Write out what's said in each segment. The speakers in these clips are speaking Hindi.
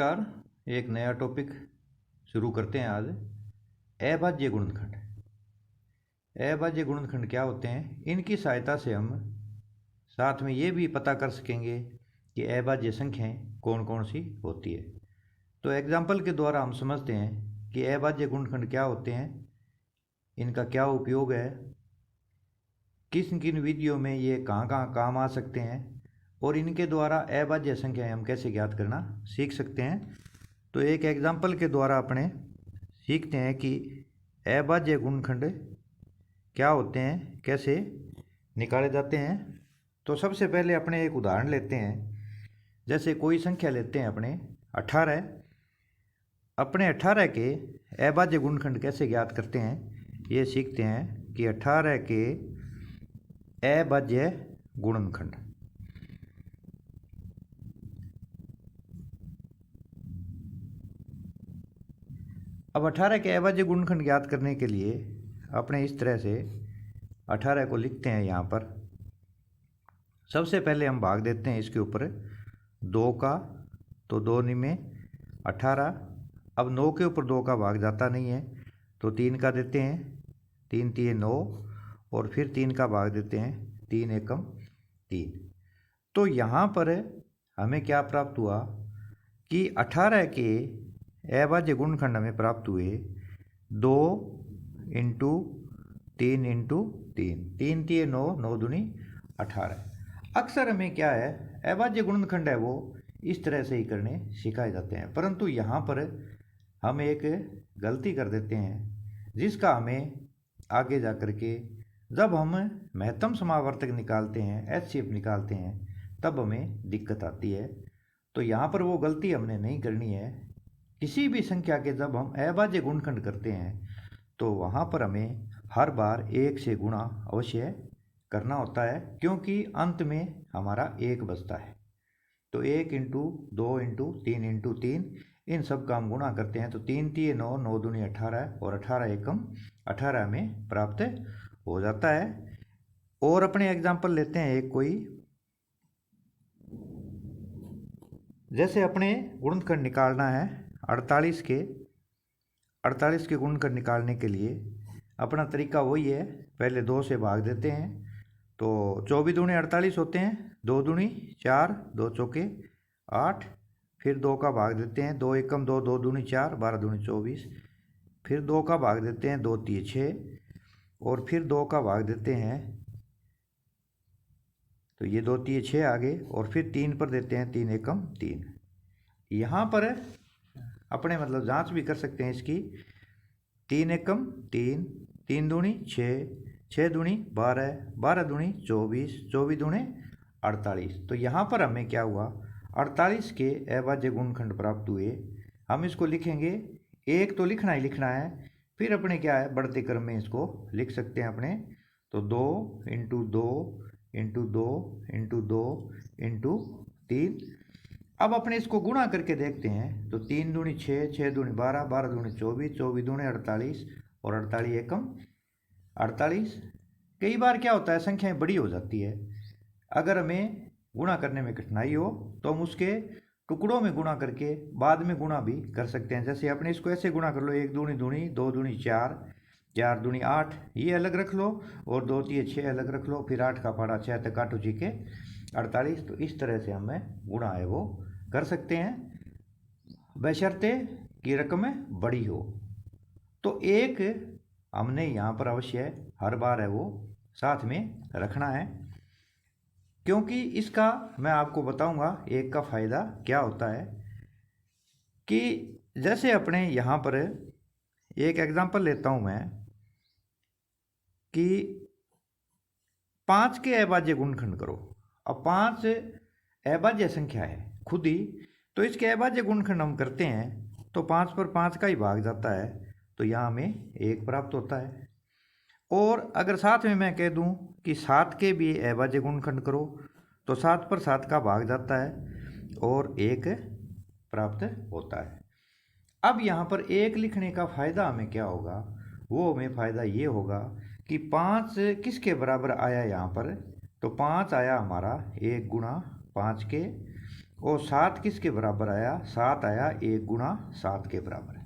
नमस्कार। एक नया टॉपिक शुरू करते हैं आज। अभाज्य गुणनखंड। अभाज्य गुणनखंड क्या होते हैं, इनकी सहायता से हम साथ में ये भी पता कर सकेंगे कि अभाज्य संख्याएं कौन कौन सी होती है। तो एग्जाम्पल के द्वारा हम समझते हैं कि अभाज्य गुणनखंड क्या होते हैं, इनका क्या उपयोग है, किन किन विधियों में ये कहाँ कहाँ काम आ सकते हैं और इनके द्वारा अभाज्य संख्याएं हम कैसे ज्ञात करना सीख सकते हैं। तो एक एग्जाम्पल के द्वारा अपने सीखते हैं कि अभाज्य गुणनखंड क्या होते हैं, कैसे निकाले जाते हैं। तो सबसे पहले अपने एक उदाहरण लेते हैं। जैसे कोई संख्या लेते हैं अपने 18। अपने 18 के अभाज्य गुणनखंड कैसे ज्ञात करते हैं ये सीखते हैं कि 18 के अभाज्य गुणनखंड। अब 18 के अभाज्य गुणनखंड ज्ञात करने के लिए अपने इस तरह से 18 को लिखते हैं। यहाँ पर सबसे पहले हम भाग देते हैं इसके ऊपर 2 का, तो 2 में 18। अब 9 के ऊपर 2 का भाग जाता नहीं है तो 3 का देते हैं, 3 3 9 और फिर 3 का भाग देते हैं, 3 एकम 3। तो यहाँ पर हमें क्या प्राप्त हुआ कि 18 के अभाज्य गुणनखंड हमें प्राप्त हुए 2 इंटू 3 इंटू 3, 3 3 9, 9 दूनी 18। अक्सर हमें क्या है, अभाज्य गुणनखंड है वो इस तरह से ही करने सिखाए जाते हैं, परंतु यहाँ पर हम एक गलती कर देते हैं जिसका हमें आगे जा कर के जब हम महत्तम समावर्तक निकालते हैं, एचसीएफ निकालते हैं, तब हमें दिक्कत आती है। तो यहाँ पर वो गलती हमने नहीं करनी है। किसी भी संख्या के जब हम अभाज्य गुणनखंड करते हैं तो वहाँ पर हमें हर बार 1 से गुणा अवश्य करना होता है, क्योंकि अंत में हमारा 1 बचता है। तो 1 इंटू 2 इंटू 3 इंटू 3 इन सब का हम गुणा करते हैं तो 3 3 9, 9 दूनी 18 और 18 एकम 18 में प्राप्त हो जाता है। और अपने एग्जाम्पल लेते हैं एक कोई, जैसे अपने गुणनखंड निकालना है 48 के गुणनखंड निकालने के लिए अपना तरीका वही है। पहले 2 से भाग देते हैं तो 24 दूनी 48 होते हैं, 2 दूनी 4, 2 चौके 8, फिर 2 का भाग देते हैं, 2 एकम 2, 2 दूनी 4, 12 दूनी 24, फिर 2 का भाग देते हैं, 2 3 6 और फिर 2 का भाग देते हैं तो ये 2 3 6 आगे और फिर 3 पर देते हैं, 3 एकम 3। यहाँ पर अपने मतलब जांच भी कर सकते हैं इसकी। 3 एकम 3, 3 दूनी 6, 6 दूनी 12, 12 दूनी 24, 24 दूनी 48। तो यहाँ पर हमें क्या हुआ, 48 के अभाज्य गुणनखंड प्राप्त हुए। हम इसको लिखेंगे, एक तो लिखना ही लिखना है, फिर अपने क्या है बढ़ते क्रम में इसको लिख सकते हैं अपने। तो 2 इंटू 2 इंटू 2 इंटू 2 इंटू 3। अब अपने इसको गुणा करके देखते हैं तो 3 दूनी 6, 6 दूनी 12, 12 दूनी 24, 24 दूनी 48 और 48 एकम 48। कई बार क्या होता है संख्याएं बड़ी हो जाती है, अगर हमें गुणा करने में कठिनाई हो तो हम उसके टुकड़ों में गुणा करके बाद में गुणा भी कर सकते हैं। जैसे अपने इसको ऐसे गुणा कर लो, 1 दूनी दूनी, 2 दूनी 4, 4 दूनी 8, ये अलग रख लो और 2 3 6 अलग रख लो, फिर 8 का पारा 6 तक 8 जी के 48। तो इस तरह से हमें गुणा है वो कर सकते हैं, बशर्ते कि रकम बड़ी हो। तो एक हमने यहाँ पर अवश्य हर बार है वो साथ में रखना है, क्योंकि इसका मैं आपको बताऊंगा एक का फ़ायदा क्या होता है। कि जैसे अपने यहाँ पर एक एग्जांपल लेता हूँ मैं कि 5 के अभाज्य गुणनखंड करो। अब 5 अभाज्य संख्या है खुद ही, तो इसके अभाज्य गुणनखंड हम करते हैं तो 5 पर 5 का ही भाग जाता है, तो यहाँ हमें 1 प्राप्त होता है। और अगर साथ में मैं कह दूं कि 7 के भी अभाज्य गुणनखंड करो तो 7 पर 7 का भाग जाता है और 1 प्राप्त होता है। अब यहाँ पर 1 लिखने का फ़ायदा हमें क्या होगा, वो हमें फ़ायदा ये होगा कि 5 किसके बराबर आया यहाँ पर, तो 5 आया हमारा 1 गुणा 5 के और 7 किसके बराबर आया, 7 आया 1 गुणा 7 के बराबर।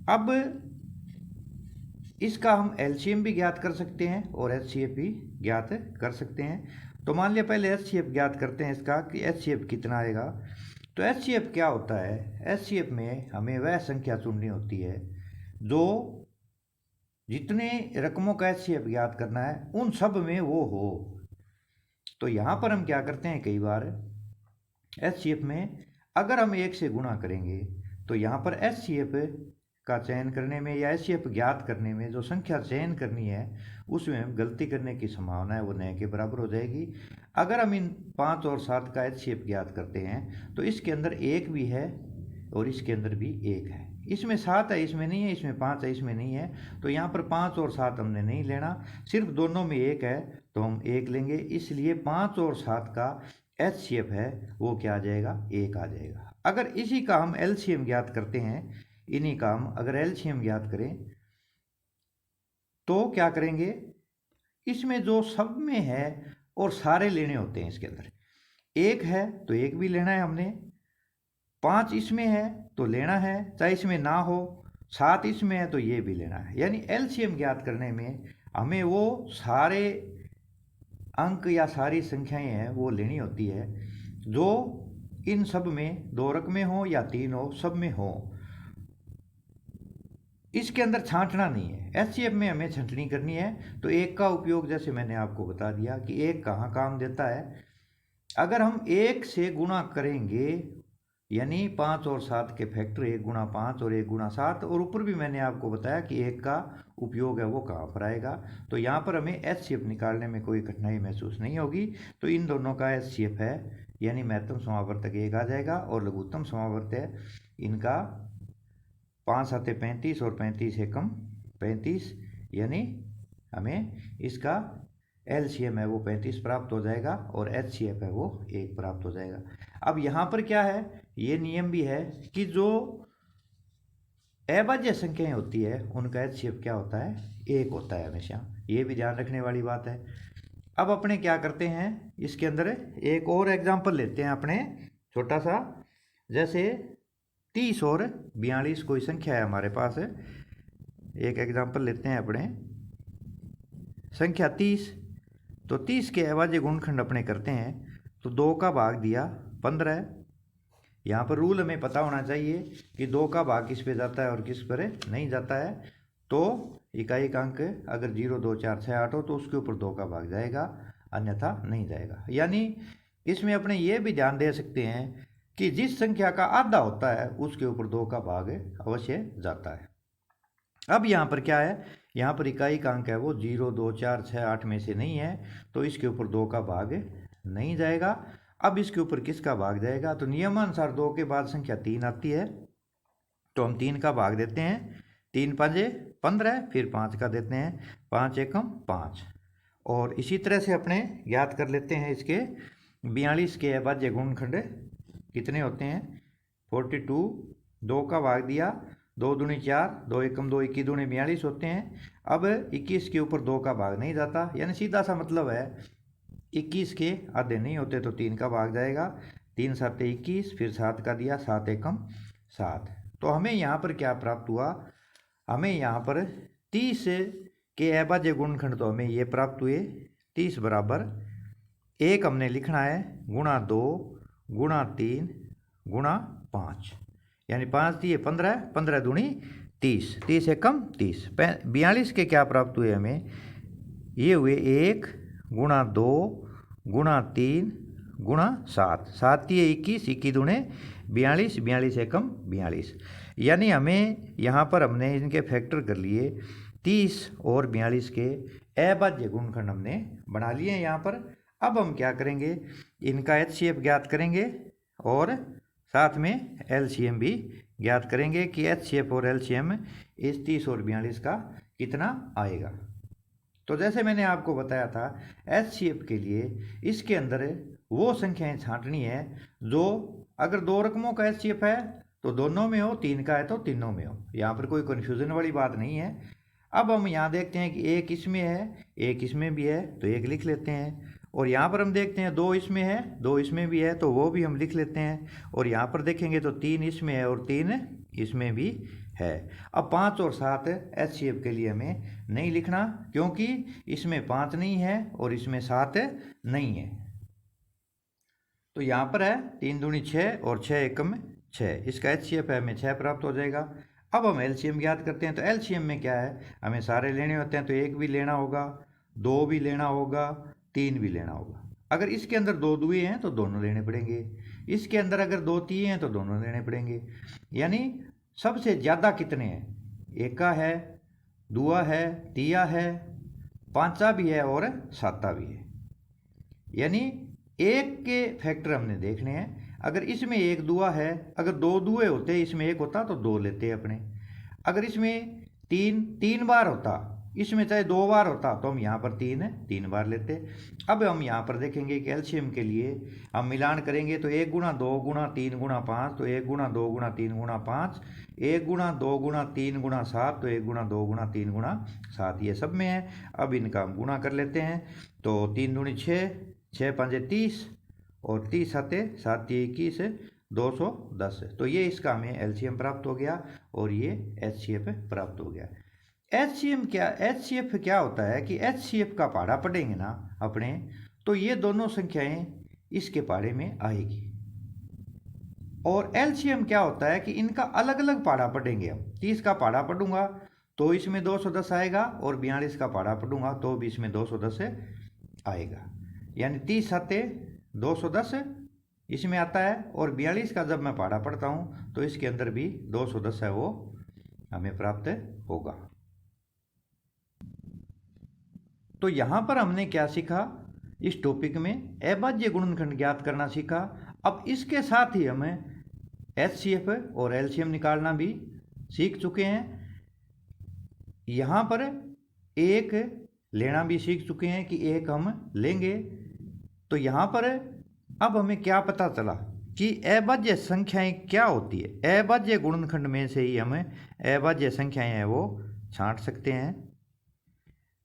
अब इसका हम एलसीएम भी ज्ञात कर सकते हैं और एचसीएफ भी ज्ञात कर सकते हैं। तो मान लिया पहले एचसीएफ ज्ञात करते हैं इसका कि एचसीएफ कितना आएगा। तो एचसीएफ क्या होता है, एचसीएफ में हमें वह संख्या चुननी होती है जो जितने रकमों का एचसीएफ ज्ञात करना है उन सब में वो हो। तो यहाँ पर हम क्या करते हैं, कई बार एचसीएफ में अगर हम 1 से गुणा करेंगे तो यहाँ पर एचसीएफ का चयन करने में या एचसीएफ ज्ञात करने में जो संख्या चयन करनी है उसमें गलती करने की संभावना है वो नए के बराबर हो जाएगी। अगर हम इन 5 और 7 का एचसीएफ ज्ञात करते हैं तो इसके अंदर 1 भी है और इसके अंदर भी 1 है, इसमें 7 है इसमें नहीं है, इसमें 5 है इसमें नहीं है। तो यहाँ पर 5 और 7 हमने नहीं लेना, सिर्फ दोनों में 1 है तो हम 1 लेंगे। इसलिए 5 और 7 का एचसीएफ है वो क्या आ जाएगा, 1 आ जाएगा। अगर इसी का हम एलसीएम ज्ञात करते हैं, इन्हीं का हम अगर एलसीएम ज्ञात करें तो क्या करेंगे, इसमें जो सब में है और सारे लेने होते हैं। इसके अंदर 1 है तो 1 भी लेना है हमने, 5 इसमें है तो लेना है चाहे इसमें ना हो, 7 इसमें है तो ये भी लेना है। यानी एलसीएम ज्ञात करने में हमें वो सारे अंक या सारी संख्याएं हैं वो लेनी होती है जो इन सब में 2 रकमें हो या 3 हो, सब में हो। इसके अंदर छांटना नहीं है, एचसीएफ में हमें छंटनी करनी है। तो 1 का उपयोग जैसे मैंने आपको बता दिया कि 1 कहाँ काम देता है। अगर हम 1 से गुणा करेंगे यानी 5 और 7 के फैक्टर 1 गुणा 5 और 1 गुणा 7, और ऊपर भी मैंने आपको बताया कि 1 का उपयोग है वो कहाँ पर आएगा। तो यहाँ पर हमें एचसीएफ निकालने में कोई कठिनाई महसूस नहीं होगी। तो इन दोनों का एचसीएफ है यानी महत्तम समावर्तक 1 आ जाएगा और लघुत्तम समावर्तक इनका 5 7 35 और 35 एकम 35, यानी हमें इसका एलसीएम है वो 35 प्राप्त हो जाएगा और एचसीएफ है वो 1 प्राप्त हो जाएगा। अब यहाँ पर क्या है, ये नियम भी है कि जो अभाज्य संख्याएं होती है उनका एचसीएफ क्या होता है, 1 होता है हमेशा, ये भी ध्यान रखने वाली बात है। अब अपने क्या करते हैं, इसके अंदर एक और एग्जाम्पल लेते हैं अपने छोटा सा, जैसे 30 और 42 कोई संख्या है हमारे पास। एक एग्जाम्पल लेते हैं अपने संख्या 30। तो 30 के अभाज्य गुणनखंड अपने करते हैं तो 2 का भाग दिया 15। यहाँ पर रूल हमें पता होना चाहिए कि 2 का भाग किस पे जाता है और किस पर नहीं जाता है। तो इकाई का अंक अगर 0 2 4 6 8 हो तो उसके ऊपर 2 का भाग जाएगा, अन्यथा नहीं जाएगा। यानी इसमें अपने ये भी ध्यान दे सकते हैं कि जिस संख्या का आधा होता है उसके ऊपर 2 का भाग अवश्य जाता है। अब यहाँ पर क्या है, यहाँ पर इकाई का अंक है वो 0 2 4 6 8 में से नहीं है तो इसके ऊपर 2 का भाग नहीं जाएगा। अब इसके ऊपर किसका भाग जाएगा, तो नियमानुसार 2 के बाद संख्या 3 आती है तो हम 3 का भाग देते हैं, 3 5 15, फिर 5 का देते हैं, 5 एकम 5। और इसी तरह से अपने याद कर लेते हैं इसके 42 के अभाज्य गुणनखंड कितने होते हैं, 42, 2 का भाग दिया, 2 दूनी 4, 2 एकम 2, 21 दूनी 42 होते हैं। अब 21 के ऊपर 2 का भाग नहीं जाता, यानी सीधा सा मतलब है 21 के आधे नहीं होते तो 3 का भाग जाएगा, 3 7 21, फिर 7 का दिया, 7 एकम 7। तो हमें यहाँ पर क्या प्राप्त हुआ, हमें यहाँ पर 30 के अभाज्य गुणनखंड तो हमें ये प्राप्त हुए, 30 बराबर 1 हमने लिखना है गुणा 2 गुणा 3 गुणा 5, यानी 5 दिए 15, 15 दूनी 30, 30 एकम 30। 42 के क्या प्राप्त हुए हमें, ये हुए 1 गुणा 2 गुणा 3 गुणा 7, 7 दिए 21, 21 दूने 42, 42 एकम 42। यानी हमें यहाँ पर हमने इनके फैक्टर कर लिए, 30 और 42 के अभाज्य गुणनखंड हमने बना लिए हैं यहाँ पर। अब हम क्या करेंगे, इनका एचसीएफ ज्ञात करेंगे और साथ में एलसीएम भी ज्ञात करेंगे कि एचसीएफ और एलसीएम इस 30 और 42 का कितना आएगा। तो जैसे मैंने आपको बताया था एचसीएफ के लिए इसके अंदर वो संख्याएं छांटनी है जो अगर 2 रकमों का एचसीएफ है तो दोनों में हो, 3 का है तो तीनों में हो, यहाँ पर कोई कन्फ्यूज़न वाली बात नहीं है। अब हम यहाँ देखते हैं कि 1 इसमें है 1 इसमें भी है तो 1 लिख लेते हैं और यहाँ पर हम देखते हैं 2 इसमें है, 2 इसमें भी है, तो वो भी हम लिख लेते हैं। और यहाँ पर देखेंगे तो 3 इसमें है और 3 इसमें भी है। अब 5 और 7 HCF के लिए हमें नहीं लिखना, क्योंकि इसमें 5 नहीं है और इसमें 7 नहीं है। तो यहाँ पर है 3 दूनी 6 और 6 एकम 6, इसका HCF है, हमें 6 प्राप्त हो जाएगा। अब हम LCM ज्ञात करते हैं। तो LCM में क्या है, हमें सारे लेने होते हैं, तो 1 भी लेना होगा, 2 भी लेना होगा, 3 भी लेना होगा। अगर इसके अंदर 2 दुए हैं तो दोनों लेने पड़ेंगे, इसके अंदर अगर 2 तिये हैं तो दोनों लेने पड़ेंगे। यानी सबसे ज़्यादा कितने हैं, एका है, दुआ है, तिया है, पांचा भी है और साता भी है। यानी एक के फैक्टर हमने देखने हैं। अगर इसमें 1 दुआ है, अगर 2 दुए होते, इसमें 1 होता तो 2 लेते अपने। अगर इसमें 3 बार होता, इसमें चाहे 2 बार होता, तो हम यहाँ पर 3 बार लेते। अब हम यहाँ पर देखेंगे कि एलसीएम के लिए हम मिलान करेंगे तो 1 गुणा 2 गुणा 3 गुणा 5, तो 1 गुणा 2 गुणा 3 गुणा 5, 1 गुणा 2 गुणा 3 गुणा 7, तो 1 गुणा 2 गुणा 3 गुणा 7, ये सब में है। अब इनका हम गुणा कर लेते हैं। तो 3 दूनी 6, 6 पंजे 30 और 30 साते 7 21, 210। तो ये इसका हमें एलसीएम प्राप्त हो गया और ये एचसीएफ प्राप्त हो गया। एचसीएफ क्या होता है कि एचसीएफ का पहाड़ा पढ़ेंगे ना अपने, तो ये दोनों संख्याएं इसके पहाड़े में आएगी। और एलसीएम क्या होता है कि इनका अलग अलग पहाड़ा पढ़ेंगे हम। 30 का पहाड़ा पढ़ूंगा तो इसमें 210 आएगा, और 42 का पहाड़ा पढ़ूंगा तो भी इसमें 210 आएगा। यानी 30 साते 210 इसमें आता है, और 42 का जब मैं पहाड़ा पढ़ता हूँ तो इसके अंदर भी 210 है, वो हमें प्राप्त होगा। तो यहाँ पर हमने क्या सीखा, इस टॉपिक में अभाज्य गुणनखंड ज्ञात करना सीखा। अब इसके साथ ही हमें एचसीएफ और एलसीएम निकालना भी सीख चुके हैं। यहाँ पर एक लेना भी सीख चुके हैं कि एक हम लेंगे। तो यहाँ पर अब हमें क्या पता चला कि अभाज्य संख्याएं क्या होती है। अभाज्य गुणनखंड में से ही हमें अभाज्य संख्याएं हैं वो छांट सकते हैं।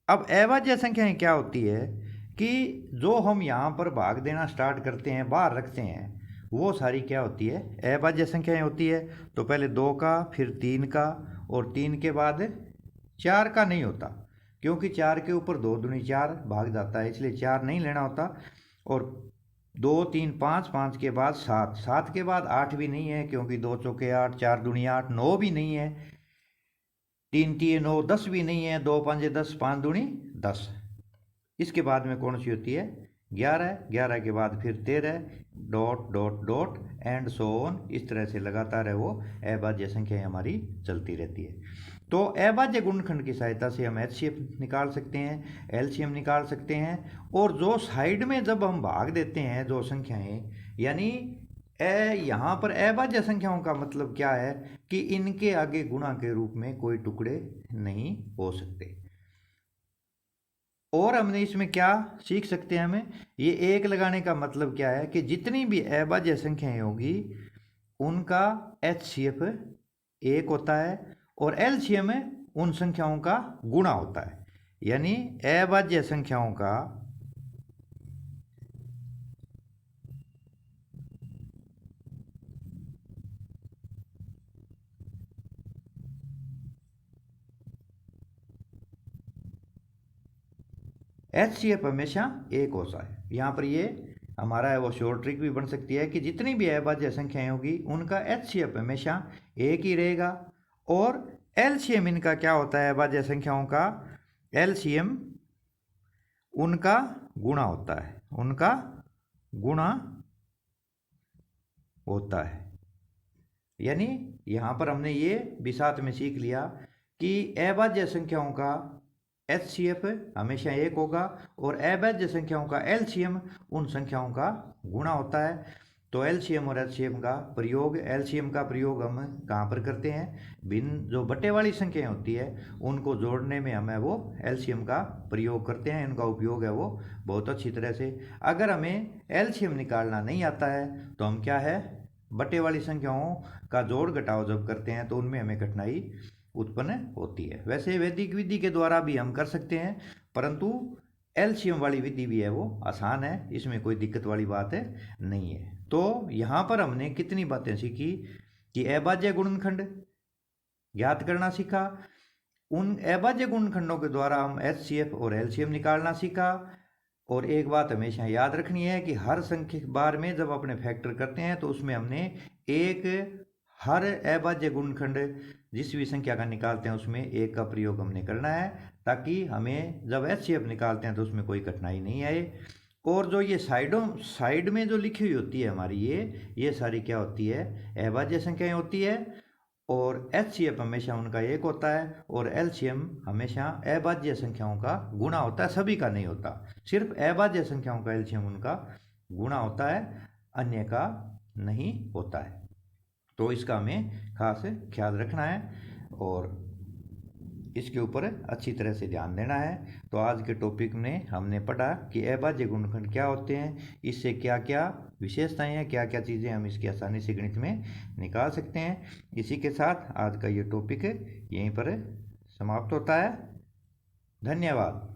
अब अभाज्य संख्याएं क्या होती है कि जो हम यहाँ पर भाग देना स्टार्ट करते हैं, बाहर रखते हैं, वो सारी क्या होती है, अभाज्य संख्याएं होती है। तो पहले 2 का, फिर 3 का, और 3 के बाद 4 का नहीं होता, क्योंकि 4 के ऊपर 2 दूनी 4 भाग जाता है, इसलिए 4 नहीं लेना होता। और 2 3 5, 5 के बाद 7, 7 के बाद 8 भी नहीं है, क्योंकि 2 चौके 8, 4 दूनी 8, 9 भी नहीं है, 3 3 9, 10 भी नहीं है, 2 5 10, 5 दूनी 10। इसके बाद में कौन सी होती है, 11, 11 के बाद फिर 13, dot dot dot and so on, इस तरह से लगातार है वो अभाज्य संख्याएं हमारी चलती रहती है। तो अभाज्य गुणनखंड की सहायता से हम एचसीएफ निकाल सकते हैं, एलसीएम निकाल सकते हैं। और जो साइड में जब हम भाग देते हैं जो संख्याएं, यानी यहाँ पर अभाज्य संख्याओं का मतलब क्या है कि इनके आगे गुणा के रूप में कोई टुकड़े नहीं हो सकते। और हमने इसमें क्या सीख सकते हैं, हमें ये एक लगाने का मतलब क्या है कि जितनी भी अभाज्य संख्याएं होगी उनका एचसीएफ 1 होता है, और एलसीएम उन संख्याओं का गुणा होता है। यानी अभाज्य संख्याओं का एचसीएफ हमेशा 1 होता है। यहाँ पर ये हमारा है वो शॉर्ट ट्रिक भी बन सकती है कि जितनी भी अभाज्य संख्याएं होगी उनका एचसीएफ हमेशा 1 ही रहेगा। और एलसीएम इनका क्या होता है, अभाज्य संख्याओं का एलसीएम उनका गुणा होता है, उनका गुणा होता है। यानी यहाँ पर हमने ये भी साथ में सीख लिया कि अभाज्य संख्याओं का एचसीएफ हमेशा 1 होगा, और अभाज्य संख्याओं का एलसीएम उन संख्याओं का गुणा होता है। तो एलसीएम और एचसीएम का प्रयोग, एलसीएम का प्रयोग हम कहाँ पर करते हैं, भिन्न जो बटे वाली संख्याएं होती है उनको जोड़ने में हमें वो एलसीएम का प्रयोग करते हैं। इनका उपयोग है वो बहुत अच्छी तरह से। अगर हमें एलसीएम निकालना नहीं आता है तो हम क्या है, बटे वाली संख्याओं का जोड़ घटाव जब करते हैं तो उनमें हमें कठिनाई उत्पन्न होती है। वैसे वैदिक विधि के द्वारा भी हम कर सकते हैं, परंतु एलसीएम वाली विधि भी है वो आसान है, इसमें कोई दिक्कत वाली बात है नहीं है। तो यहाँ पर हमने कितनी बातें सीखी कि अभाज्य गुणनखंड ज्ञात करना सीखा, उन अभाज्य गुणनखंडों के द्वारा हम एचसीएफ और एलसीएम निकालना सीखा। और एक बात हमेशा याद रखनी है कि हर संख्या बार में जब अपने फैक्टर करते हैं तो उसमें हमने एक हर अभाज्य गुणनखंड जिस भी संख्या का निकालते हैं उसमें एक का प्रयोग हमने करना है, ताकि हमें जब एचसीएफ निकालते हैं तो उसमें कोई कठिनाई नहीं आए। और जो ये साइड में जो लिखी हुई होती है हमारी ये सारी क्या होती है, अभाज्य संख्याएं होती है। और एचसीएफ हमेशा उनका एक होता है और एलसीएम हमेशा अभाज्य संख्याओं का गुणा होता है, सभी का नहीं होता, सिर्फ अभाज्य संख्याओं का एलसीएम उनका गुणा होता है, अन्य का नहीं होता है। तो इसका हमें खास ख्याल रखना है और इसके ऊपर अच्छी तरह से ध्यान देना है। तो आज के टॉपिक में हमने पढ़ा कि अभाज्य गुणनखंड क्या होते हैं, इससे क्या क्या विशेषताएं हैं, क्या क्या चीज़ें हम इसकी आसानी से गणित में निकाल सकते हैं। इसी के साथ आज का ये टॉपिक यहीं पर समाप्त होता है। धन्यवाद।